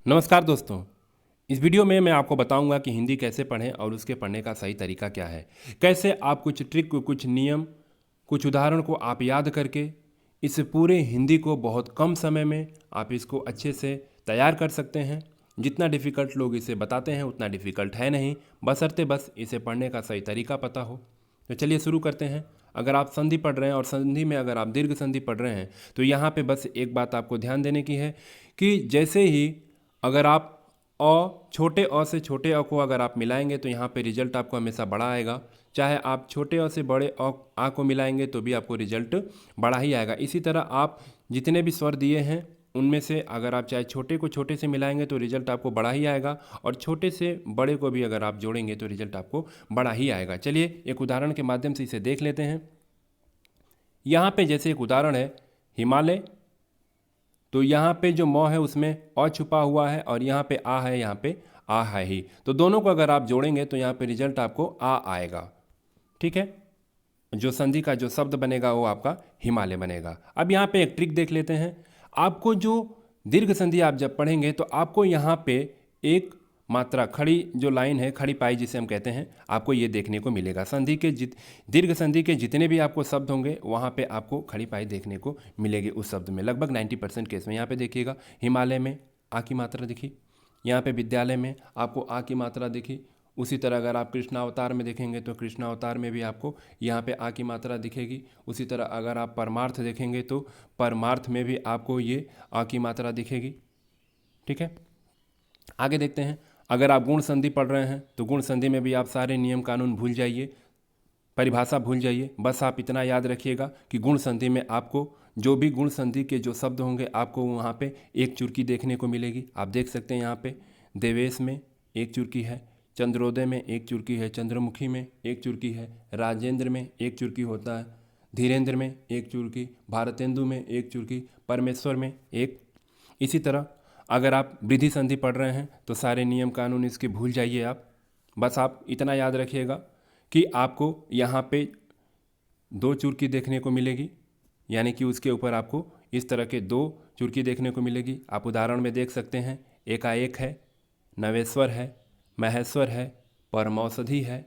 नमस्कार दोस्तों। इस वीडियो में मैं आपको बताऊंगा कि हिंदी कैसे पढ़ें और उसके पढ़ने का सही तरीका क्या है। कैसे आप कुछ ट्रिक, कुछ नियम, कुछ उदाहरण को आप याद करके इस पूरे हिंदी को बहुत कम समय में आप इसको अच्छे से तैयार कर सकते हैं। जितना डिफ़िकल्ट लोग इसे बताते हैं उतना डिफ़िकल्ट है नहीं, बशर्ते बस इसे पढ़ने का सही तरीका पता हो। तो चलिए शुरू करते हैं। अगर आप संधि पढ़ रहे हैं और संधि में अगर आप दीर्घ संधि पढ़ रहे हैं तो यहाँ पे बस एक बात आपको ध्यान देने की है कि जैसे ही अगर आप छोटे अ से छोटे अ को अगर आप मिलाएंगे तो यहाँ पे रिजल्ट आपको हमेशा बड़ा आएगा। चाहे आप छोटे अ से बड़े आ को मिलाएंगे तो भी आपको रिजल्ट बड़ा ही आएगा। इसी तरह आप जितने भी स्वर दिए हैं उनमें से अगर आप चाहे छोटे को छोटे से मिलाएंगे तो रिजल्ट आपको बड़ा ही आएगा, और छोटे से बड़े को भी अगर आप जोड़ेंगे तो रिजल्ट आपको बड़ा ही आएगा। चलिए एक उदाहरण के माध्यम से इसे देख लेते हैं। यहाँ पे जैसे एक उदाहरण है हिमालय, तो यहाँ पे जो मौ है उसमें अ छुपा हुआ है और यहाँ पे आ है, यहाँ पे आ है ही, तो दोनों को अगर आप जोड़ेंगे तो यहाँ पे रिजल्ट आपको आ आएगा। ठीक है, जो संधि का जो शब्द बनेगा वो आपका हिमालय बनेगा। अब यहाँ पे एक ट्रिक देख लेते हैं। आपको जो दीर्घ संधि आप जब पढ़ेंगे तो आपको यहाँ पे एक मात्रा खड़ी जो लाइन है, खड़ी पाई जिसे हम कहते हैं, आपको ये देखने को मिलेगा। संधि के दीर्घ संधि के जितने भी आपको शब्द होंगे वहाँ पे आपको खड़ी पाई देखने को मिलेगी उस शब्द में, लगभग 90% केस में। यहाँ पे देखिएगा हिमालय में आ की मात्रा दिखी, यहाँ पे विद्यालय में आपको आ की मात्रा दिखी। उसी तरह अगर आप कृष्णावतार में देखेंगे तो कृष्णावतार में भी आपको यहाँ पे आ की मात्रा दिखेगी। उसी तरह अगर आप परमार्थ देखेंगे तो परमार्थ में भी आपको ये आ की मात्रा दिखेगी। ठीक है, आगे देखते हैं। अगर आप गुण संधि पढ़ रहे हैं तो गुण संधि में भी आप सारे नियम कानून भूल जाइए, परिभाषा भूल जाइए। बस आप इतना याद रखिएगा कि गुण संधि में आपको जो भी गुण संधि के जो शब्द होंगे आपको वहाँ पे एक चुरकी देखने को मिलेगी। आप देख सकते हैं यहाँ पे देवेश में एक चुरकी है, चंद्रोदय में एक चुरकी है, चंद्रमुखी में एक चुरकी है, राजेंद्र में एक चुरकी होता है, धीरेन्द्र में एक चुरकी, भारतेंदु में एक चुरकी, परमेश्वर में एक। इसी तरह अगर आप वृद्धि संधि पढ़ रहे हैं तो सारे नियम कानून इसके भूल जाइए आप। बस आप इतना याद रखिएगा कि आपको यहाँ पे दो चुरकी देखने को मिलेगी, यानी कि उसके ऊपर आपको इस तरह के दो चुरकी देखने को मिलेगी। आप उदाहरण में देख सकते हैं, एकाएक है, नवेश्वर है, महेश्वर है, परमौषधि है,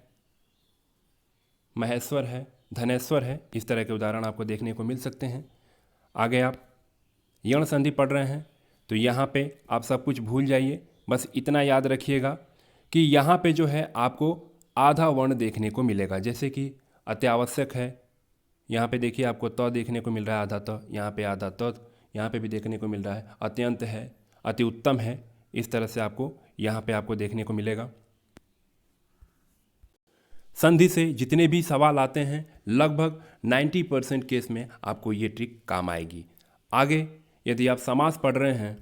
महेश्वर है, धनेश्वर है। इस तरह के उदाहरण आपको देखने को मिल सकते हैं। आगे आप यण संधि पढ़ रहे हैं तो यहाँ पे आप सब कुछ भूल जाइए, बस इतना याद रखिएगा कि यहाँ पे जो है आपको आधा वर्ण देखने को मिलेगा। जैसे कि अत्यावश्यक है, यहाँ पे देखिए आपको त देखने को मिल रहा है आधा त, यहाँ पे आधा त, यहाँ पे भी देखने को मिल रहा है। अत्यंत है, अति उत्तम है, इस तरह से आपको यहाँ पे आपको देखने को मिलेगा। संधि से जितने भी सवाल आते हैं लगभग 90% केस में आपको ये ट्रिक काम आएगी। आगे यदि आप समास पढ़ रहे हैं,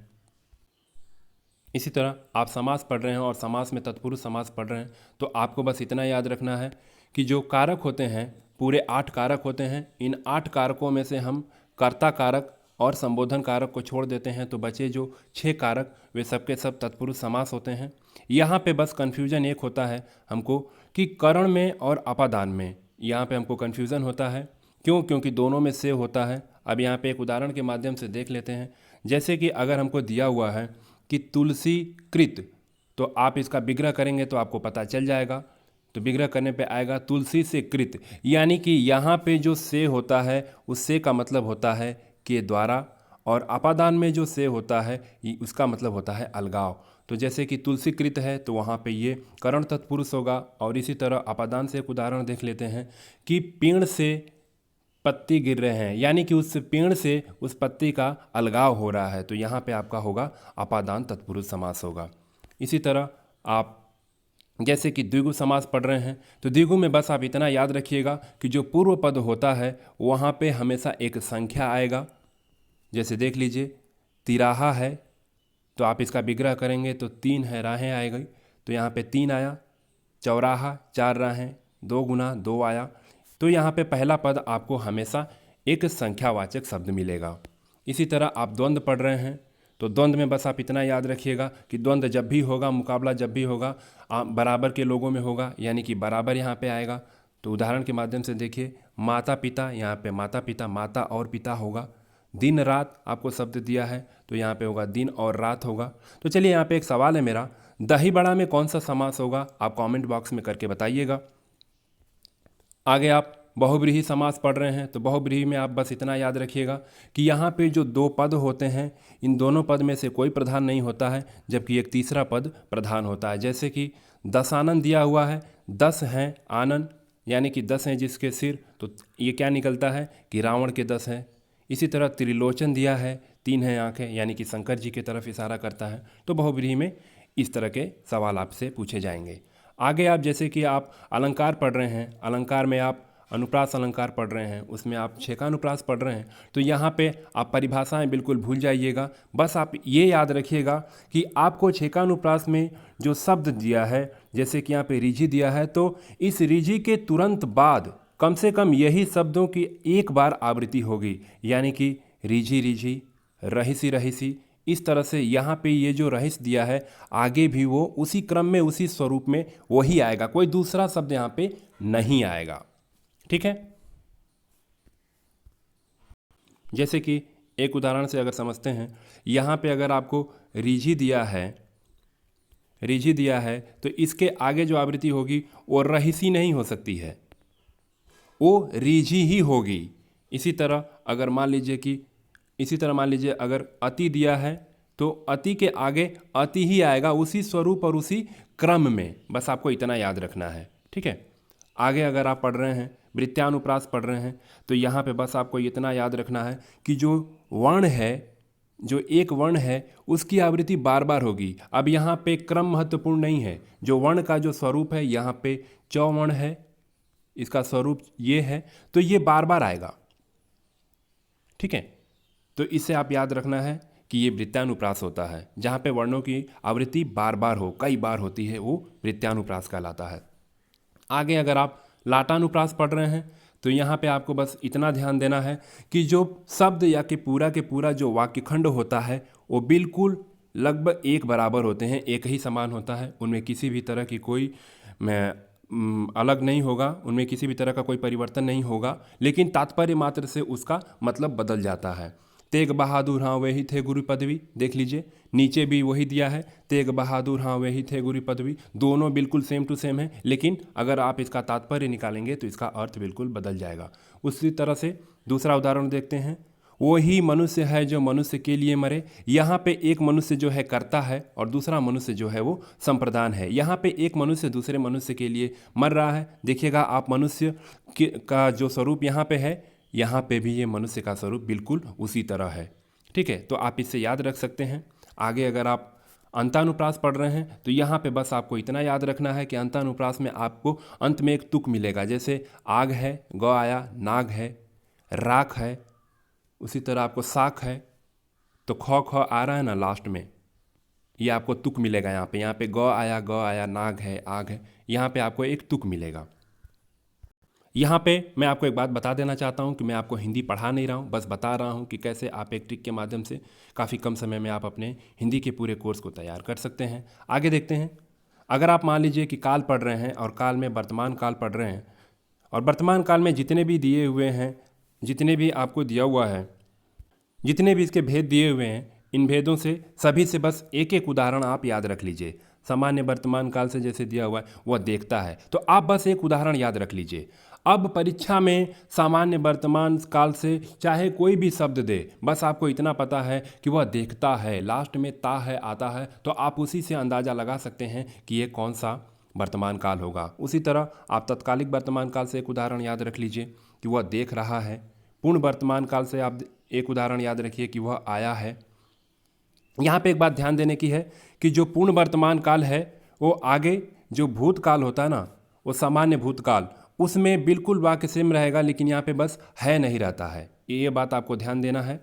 इसी तरह आप समास पढ़ रहे हैं और समास में तत्पुरुष समास पढ़ रहे हैं तो आपको बस इतना याद रखना है कि जो कारक होते हैं पूरे 8 कारक होते हैं। इन 8 कारकों में से हम कर्ता कारक और संबोधन कारक को छोड़ देते हैं तो बचे जो 6 कारक वे सबके सब तत्पुरुष समास होते हैं। यहाँ पे बस कन्फ्यूज़न एक होता है हमको कि करण में और अपादान में, यहाँ पे हमको कन्फ्यूज़न होता है। क्यों? क्योंकि दोनों में से होता है। अब यहाँ पे एक उदाहरण के माध्यम से देख लेते हैं। जैसे कि अगर हमको दिया हुआ है कि तुलसी कृत, तो आप इसका विग्रह करेंगे तो आपको पता चल जाएगा। तो विग्रह करने पे आएगा तुलसी से कृत, यानी कि यहाँ पे जो से होता है उस से का मतलब होता है के द्वारा, और अपादान में जो से होता है उसका मतलब होता है अलगाव। तो जैसे कि तुलसी कृत है तो वहाँ पे ये करण तत्पुरुष होगा। और इसी तरह अपादान से एक उदाहरण देख लेते हैं कि पेड़ से पत्ती गिर रहे हैं, यानी कि उस पेड़ से उस पत्ती का अलगाव हो रहा है, तो यहाँ पे आपका होगा अपादान तत्पुरुष समास होगा। इसी तरह आप जैसे कि द्विगु समास पढ़ रहे हैं तो द्विगु में बस आप इतना याद रखिएगा कि जो पूर्व पद होता है वहाँ पे हमेशा एक संख्या आएगा। जैसे देख लीजिए तिराहा है तो आप इसका विग्रह करेंगे तो 3 है राहें आएगी, तो यहाँ पे 3 आया। चौराहा 4 राहें, 2 गुना 2 आया। तो यहाँ पे पहला पद आपको हमेशा एक संख्यावाचक शब्द मिलेगा। इसी तरह आप द्वंद्व पढ़ रहे हैं तो द्वंद्व में बस आप इतना याद रखिएगा कि द्वंद्व जब भी होगा, मुकाबला जब भी होगा, आप बराबर के लोगों में होगा, यानी कि बराबर यहाँ पे आएगा। तो उदाहरण के माध्यम से देखिए माता पिता, यहाँ पे माता पिता, माता और पिता होगा। दिन रात आपको शब्द दिया है तो यहाँ पे होगा दिन और रात होगा। तो चलिए यहाँ पे एक सवाल है मेरा, दही बड़ा में कौन सा समास होगा, आप कमेंट बॉक्स में करके बताइएगा। आगे आप बहुब्रीहि समास पढ़ रहे हैं तो बहुब्रीहि में आप बस इतना याद रखिएगा कि यहाँ पे जो दो पद होते हैं इन दोनों पद में से कोई प्रधान नहीं होता है, जबकि एक तीसरा पद प्रधान होता है। जैसे कि दशानन दिया हुआ है, 10 हैं आनन यानी कि 10 हैं जिसके सिर, तो ये क्या निकलता है कि रावण के 10 हैं। इसी तरह त्रिलोचन दिया है, 3 हैं आंखें यानी कि शंकर जी की तरफ इशारा करता है। तो बहुब्रीहि में इस तरह के सवाल आपसे पूछे जाएंगे। आगे आप जैसे कि आप अलंकार पढ़ रहे हैं, अलंकार में आप अनुप्रास अलंकार पढ़ रहे हैं, उसमें आप छेकानुप्रास पढ़ रहे हैं, तो यहाँ पे आप परिभाषाएं बिल्कुल भूल जाइएगा। बस आप ये याद रखिएगा कि आपको छेकानुप्रास में जो शब्द दिया है, जैसे कि यहाँ पे ऋझि दिया है, तो इस ऋझि के तुरंत बाद कम से कम यही शब्दों की एक बार आवृत्ति होगी, यानी कि ऋझि ऋझि, रहिसी रहिसी। इस तरह से यहाँ पे ये जो रहिस दिया है आगे भी वो उसी क्रम में उसी स्वरूप में वही आएगा, कोई दूसरा शब्द यहाँ पे नहीं आएगा। ठीक है, जैसे कि एक उदाहरण से अगर समझते हैं, यहाँ पे अगर आपको ऋझि दिया है, ऋझि दिया है तो इसके आगे जो आवृत्ति होगी वो रहिसी नहीं हो सकती है, वो ऋझि ही होगी। इसी तरह अगर मान लीजिए कि अगर अति दिया है तो अति के आगे अति ही आएगा, उसी स्वरूप और उसी क्रम में। बस आपको इतना याद रखना है। ठीक है, आगे अगर आप पढ़ रहे हैं वृत्यानुप्रास पढ़ रहे हैं तो यहाँ पे बस आपको इतना याद रखना है कि जो वर्ण है, जो एक वर्ण है उसकी आवृत्ति बार बार होगी। अब यहाँ पे क्रम महत्वपूर्ण नहीं है, जो वर्ण का जो स्वरूप है, यहाँ पे चौवर्ण है, इसका स्वरूप ये है, तो ये बार बार आएगा। ठीक है, तो इससे आप याद रखना है कि ये वृत्यानुप्रास होता है, जहाँ पे वर्णों की आवृत्ति बार बार हो, कई बार होती है, वो वृत्यानुप्रास कहलाता है। आगे अगर आप लाटानुप्रास पढ़ रहे हैं तो यहाँ पे आपको बस इतना ध्यान देना है कि जो शब्द या कि पूरा के पूरा जो वाक्य खंड होता है वो बिल्कुल लगभग एक बराबर होते हैं, एक ही समान होता है, उनमें किसी भी तरह की कोई अलग नहीं होगा, उनमें किसी भी तरह का कोई परिवर्तन नहीं होगा, लेकिन तात्पर्य मात्र से उसका मतलब बदल जाता है। तेग बहादुर हाँ वही थे गुरु पदवी, देख लीजिए नीचे भी वही दिया है, तेग बहादुर हाँ वही थे गुरु पदवी, दोनों बिल्कुल सेम टू सेम है, लेकिन अगर आप इसका तात्पर्य निकालेंगे तो इसका अर्थ बिल्कुल बदल जाएगा। उसी तरह से दूसरा उदाहरण देखते हैं, वो ही मनुष्य है जो मनुष्य के लिए मरे। यहाँ पे एक मनुष्य जो है कर्ता है और दूसरा मनुष्य जो है वो संप्रदान है। यहाँ पे एक मनुष्य दूसरे मनुष्य के लिए मर रहा है। देखिएगा आप मनुष्य का जो स्वरूप यहाँ पे है, यहाँ पे भी ये मनुष्य का स्वरूप बिल्कुल उसी तरह है। ठीक है, तो आप इससे याद रख सकते हैं। आगे अगर आप अंतानुप्रास पढ़ रहे हैं तो यहाँ पे बस आपको इतना याद रखना है कि अंतानुप्रास में आपको अंत में एक तुक मिलेगा, जैसे आग है, ग आया, नाग है, राख है, उसी तरह आपको साख है, तो ख आ रहा है ना लास्ट में, ये आपको तुक मिलेगा। यहाँ पे ग आया, नाग है, आग है, यहाँ पे आपको एक तुक मिलेगा। यहाँ पे मैं आपको एक बात बता देना चाहता हूँ कि मैं आपको हिंदी पढ़ा नहीं रहा हूँ, बस बता रहा हूँ कि कैसे आप एक ट्रिक के माध्यम से काफ़ी कम समय में आप अपने हिंदी के पूरे कोर्स को तैयार कर सकते हैं। आगे देखते हैं, अगर आप मान लीजिए कि काल पढ़ रहे हैं और काल में वर्तमान काल पढ़ रहे हैं, और वर्तमान काल में जितने भी दिए हुए हैं, जितने भी आपको दिया हुआ है, जितने भी इसके भेद दिए हुए हैं, इन भेदों से सभी से बस एक एक उदाहरण आप याद रख लीजिए। सामान्य वर्तमान काल से जैसे दिया हुआ है वह देखता है, तो आप बस एक उदाहरण याद रख लीजिए। अब परीक्षा में सामान्य वर्तमान काल से चाहे कोई भी शब्द दे, बस आपको इतना पता है कि वह देखता है, लास्ट में ता है आता है, तो आप उसी से अंदाज़ा लगा सकते हैं कि ये कौन सा वर्तमान काल होगा। उसी तरह आप तत्कालिक वर्तमान काल से एक उदाहरण याद रख लीजिए कि वह देख रहा है। पूर्ण वर्तमान काल से आप एक उदाहरण याद रखिए कि वह आया है। यहाँ पे एक बात ध्यान देने की है कि जो पूर्ण वर्तमान काल है वो आगे जो भूतकाल होता है ना, वो सामान्य भूतकाल, उसमें बिल्कुल वाक्य सेम रहेगा, लेकिन यहाँ पे बस है नहीं रहता है, ये बात आपको ध्यान देना है।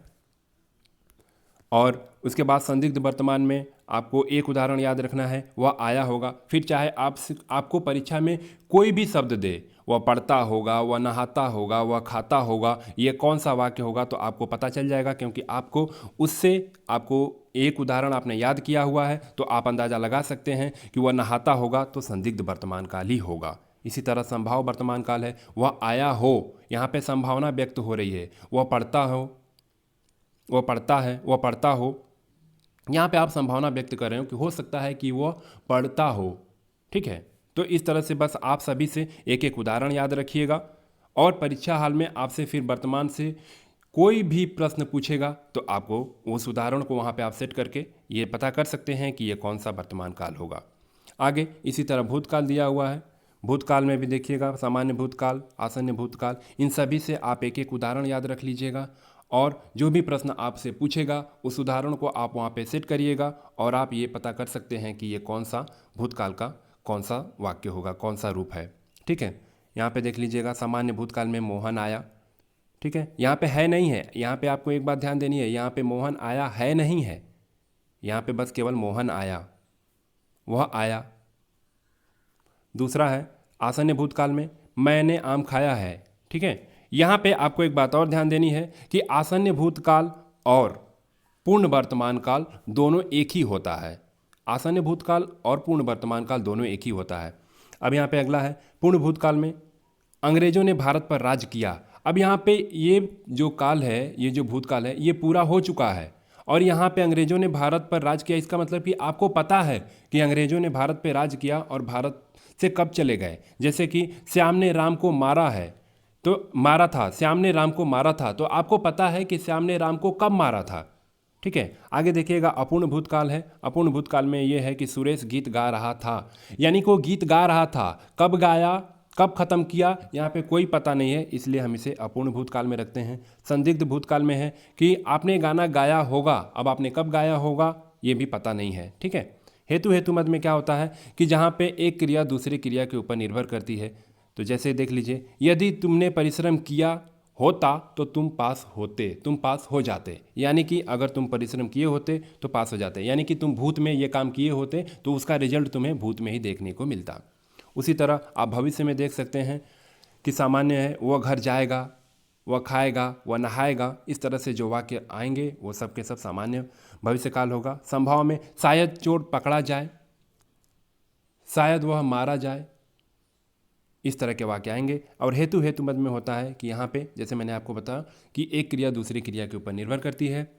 और उसके बाद संदिग्ध वर्तमान में आपको एक उदाहरण याद रखना है, वह आया होगा। फिर चाहे आपको परीक्षा में कोई भी शब्द दे, वह पढ़ता होगा, वह नहाता होगा, वह खाता होगा, ये कौन सा वाक्य होगा तो आपको पता चल जाएगा, क्योंकि आपको उससे एक उदाहरण आपने याद किया हुआ है, तो आप अंदाज़ा लगा सकते हैं कि वह नहाता होगा तो संदिग्ध वर्तमान काल ही होगा। इसी तरह संभाव वर्तमान काल है, वह आया हो, यहाँ पे संभावना व्यक्त हो रही है, वह पढ़ता हो, वह पढ़ता है, वह पढ़ता हो। यहाँ पे आप संभावना व्यक्त कर रहे हो कि हो सकता है कि वह पढ़ता हो। ठीक है, तो इस तरह से बस आप सभी से एक एक उदाहरण याद रखिएगा और परीक्षा हाल में आपसे फिर वर्तमान से कोई भी प्रश्न पूछेगा तो आपको उस उदाहरण को वहाँ पे आप सेट करके ये पता कर सकते हैं कि ये कौन सा वर्तमान काल होगा। आगे इसी तरह भूतकाल दिया हुआ है, भूतकाल में भी देखिएगा सामान्य भूतकाल, आसन्न भूतकाल, इन सभी से आप एक एक उदाहरण याद रख लीजिएगा और जो भी प्रश्न आपसे पूछेगा उस उदाहरण को आप वहाँ पे सेट करिएगा और आप ये पता कर सकते हैं कि ये कौन सा भूतकाल का कौन सा वाक्य होगा, कौन सा रूप है। ठीक है, यहाँ पे देख लीजिएगा सामान्य भूतकाल में मोहन आया। ठीक है, यहाँ पे है नहीं है, यहाँ पे आपको एक बात ध्यान देनी है, यहाँ पे मोहन आया है नहीं है, यहाँ पे बस केवल मोहन आया, वह आया। दूसरा है आसन्न भूतकाल में मैंने आम खाया है। ठीक है, यहाँ पे आपको एक बात और ध्यान देनी है कि आसन्न भूतकाल और पूर्ण वर्तमान काल दोनों एक ही होता है। आसन्न भूतकाल और पूर्ण वर्तमान काल दोनों एक ही होता है। अब यहाँ पे अगला है पूर्ण भूतकाल में अंग्रेजों ने भारत पर राज किया। अब यहाँ पे ये जो काल है, ये जो भूतकाल है, ये पूरा हो चुका है और यहाँ पे अंग्रेजों ने भारत पर राज किया, इसका मतलब कि आपको पता है कि अंग्रेजों ने भारत पर राज किया और भारत से कब चले गए। जैसे कि श्याम ने राम को मारा है, तो मारा था, श्याम ने राम को मारा था, तो आपको पता है कि श्याम ने राम को कब मारा था। ठीक है, आगे देखिएगा अपूर्ण भूतकाल है। अपूर्ण भूतकाल में ये है कि सुरेश गीत गा रहा था, यानी कि वो गीत गा रहा था, कब गाया कब खत्म किया यहाँ पे कोई पता नहीं है, इसलिए हम इसे अपूर्ण भूतकाल में रखते हैं। संदिग्ध भूतकाल में है कि आपने गाना गाया होगा, अब आपने कब गाया होगा ये भी पता नहीं है। ठीक है, हेतु मद में क्या होता है कि जहाँ पे एक क्रिया दूसरी क्रिया के ऊपर निर्भर करती है। तो जैसे देख लीजिए, यदि तुमने परिश्रम किया होता तो तुम पास होते, तुम पास हो जाते, यानी कि अगर तुम परिश्रम किए होते तो पास हो जाते, यानी कि तुम भूत में ये काम किए होते तो उसका रिजल्ट तुम्हें भूत में ही देखने को मिलता। उसी तरह आप भविष्य में देख सकते हैं कि सामान्य है वह घर जाएगा, वह खाएगा, वह नहाएगा, इस तरह से जो वाक्य आएंगे वो सब के सब सामान्य भविष्य काल होगा। संभव में शायद चोर पकड़ा जाए, शायद वह मारा जाए, इस तरह के वाक्य आएंगे। और हेतु मद में होता है कि यहाँ पे जैसे मैंने आपको बताया कि एक क्रिया दूसरी क्रिया के ऊपर निर्भर करती है।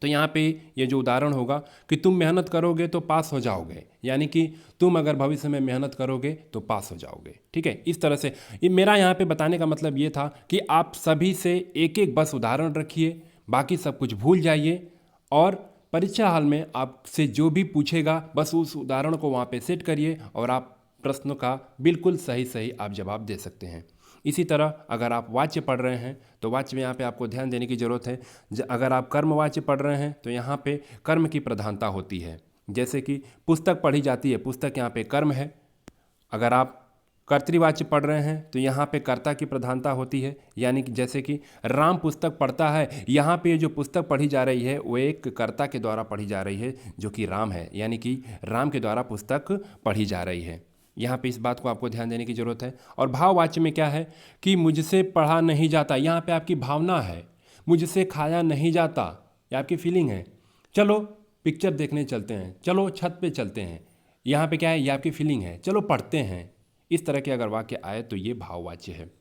तो यहाँ पे ये जो उदाहरण होगा कि तुम मेहनत करोगे तो पास हो जाओगे, यानी कि तुम अगर भविष्य में मेहनत करोगे तो पास हो जाओगे। ठीक है, इस तरह से ये मेरा यहाँ पे बताने का मतलब ये था कि आप सभी से एक एक बस उदाहरण रखिए, बाकी सब कुछ भूल जाइए और परीक्षा हाल में आपसे जो भी पूछेगा बस उस उदाहरण को वहाँ पे सेट करिए और आप प्रश्नों का बिल्कुल सही आप जवाब दे सकते हैं। इसी तरह अगर आप वाच्य पढ़ रहे हैं तो वाच्य में यहाँ पे आपको ध्यान देने की ज़रूरत है। अगर आप कर्म वाच्य पढ़ रहे हैं तो यहाँ पे कर्म की प्रधानता होती है। जैसे कि पुस्तक पढ़ी जाती है, पुस्तक यहाँ पे कर्म है। अगर आप कर्तृवाच्य पढ़ रहे हैं तो यहाँ पे कर्ता की प्रधानता होती है, यानी कि जैसे कि राम पुस्तक पढ़ता है, यहाँ पे जो पुस्तक पढ़ी जा रही है वो एक कर्ता के द्वारा पढ़ी जा रही है जो कि राम है, यानी कि राम के द्वारा पुस्तक पढ़ी जा रही है। यहाँ पे इस बात को आपको ध्यान देने की ज़रूरत है। और भाववाच्य में क्या है कि मुझसे पढ़ा नहीं जाता, यहाँ पे आपकी भावना है, मुझसे खाया नहीं जाता, ये आपकी फीलिंग है, चलो पिक्चर देखने चलते हैं, चलो छत पे चलते हैं, यहाँ पे क्या है, ये आपकी फीलिंग है, चलो पढ़ते हैं। इस तरह के अगर वाक्य आए तो ये भाववाच्य है।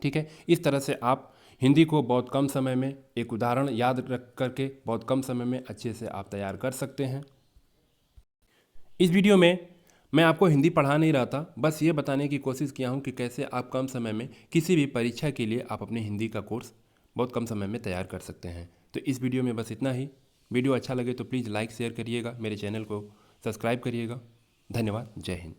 ठीक है, इस तरह से आप हिंदी को बहुत कम समय में एक उदाहरण याद रख करके बहुत कम समय में अच्छे से आप तैयार कर सकते हैं। इस वीडियो में मैं आपको हिंदी पढ़ा नहीं रहा था, बस ये बताने की कोशिश किया हूँ कि कैसे आप कम समय में किसी भी परीक्षा के लिए आप अपने हिंदी का कोर्स बहुत कम समय में तैयार कर सकते हैं। तो इस वीडियो में बस इतना ही। वीडियो अच्छा लगे तो प्लीज़ लाइक शेयर करिएगा, मेरे चैनल को सब्सक्राइब करिएगा। धन्यवाद, जय हिंद।